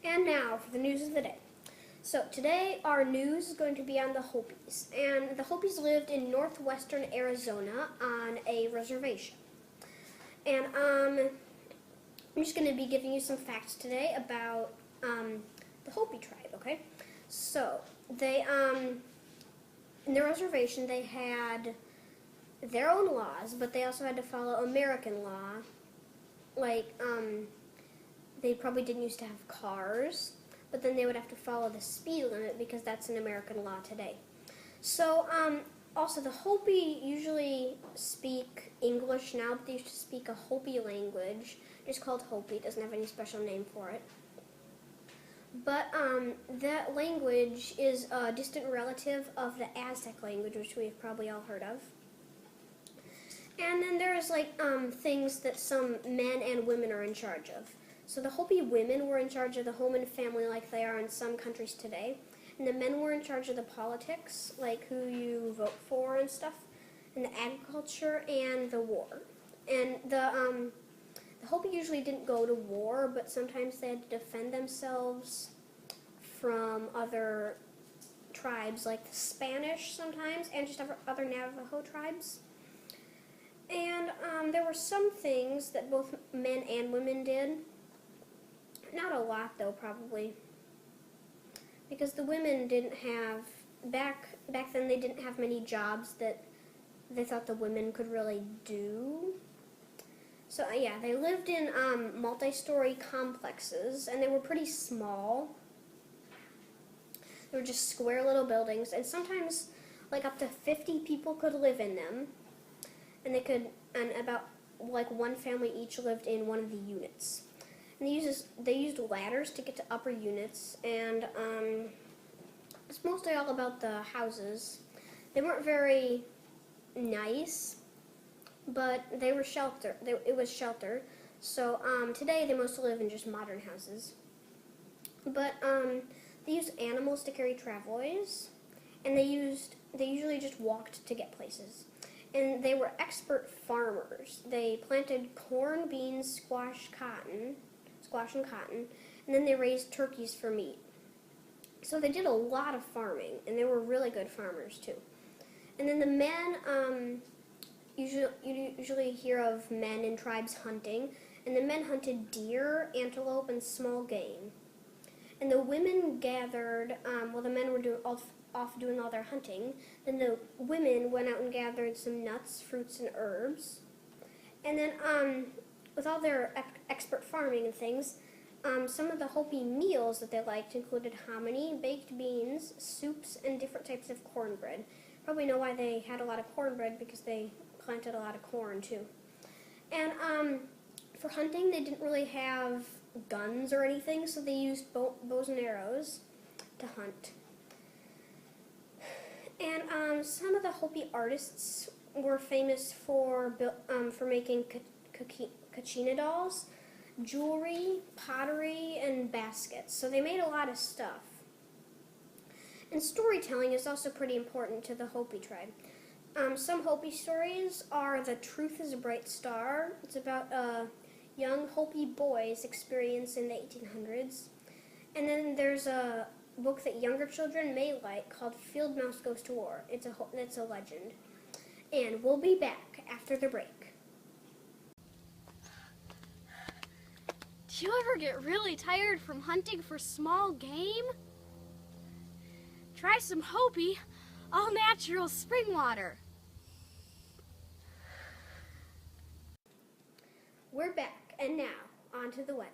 And now for the news of the day. So today our news is going to be on the Hopis. And the Hopis lived in northwestern Arizona on a reservation. And I'm just going to be giving you some facts today about the Hopi tribe, okay? So they, in their reservation, they had their own laws, but they also had to follow American law. Like, they probably didn't used to have cars, but then they would have to follow the speed limit because that's an American law today. So, also the Hopi usually speak English now, but they used to speak a Hopi language, just called Hopi. It doesn't have any special name for it. But that language is a distant relative of the Aztec language, which we've probably all heard of. And then there's like things that some men and women are in charge of. So the Hopi women were in charge of the home and family like they are in some countries today. And the men were in charge of the politics, like who you vote for and stuff, and the agriculture and the war. And the Hopi usually didn't go to war, but sometimes they had to defend themselves from other tribes, like the Spanish sometimes, and just other Navajo tribes. And there were some things that both men and women did. Not a lot, though, probably. Because the women didn't have, back then they didn't have many jobs that they thought the women could really do. So, yeah, they lived in multi-story complexes, and they were pretty small. They were just square little buildings, and sometimes, like, up to 50 people could live in them. And about, like, one family each lived in one of the units. And they used ladders to get to upper units, and it's mostly all about the houses. They weren't very nice, but they were sheltered. It was shelter. So today they mostly live in just modern houses. But they used animals to carry travois, and they usually just walked to get places. And they were expert farmers. They planted corn, beans, squash and cotton, and then they raised turkeys for meat. So they did a lot of farming, and they were really good farmers too. And then the men, you usually hear of men in tribes hunting, and the men hunted deer, antelope, and small game. And the women gathered, while the men were off doing all their hunting, then the women went out and gathered some nuts, fruits, and herbs. And then, with all their expert farming and things, some of the Hopi meals that they liked included hominy, baked beans, soups, and different types of cornbread. Probably know why they had a lot of cornbread, because they planted a lot of corn too. And for hunting, they didn't really have guns or anything, so they used bows and arrows to hunt. And some of the Hopi artists were famous for making kachina dolls, jewelry, pottery, and baskets. So they made a lot of stuff. And storytelling is also pretty important to the Hopi tribe. Some Hopi stories are The Truth is a Bright Star. It's about a young Hopi boy's experience in the 1800s. And then there's a book that younger children may like called Field Mouse Goes to War. It's a legend. And we'll be back after the break. Do you ever get really tired from hunting for small game? Try some Hopi all-natural spring water. We're back, and now, on to the weather.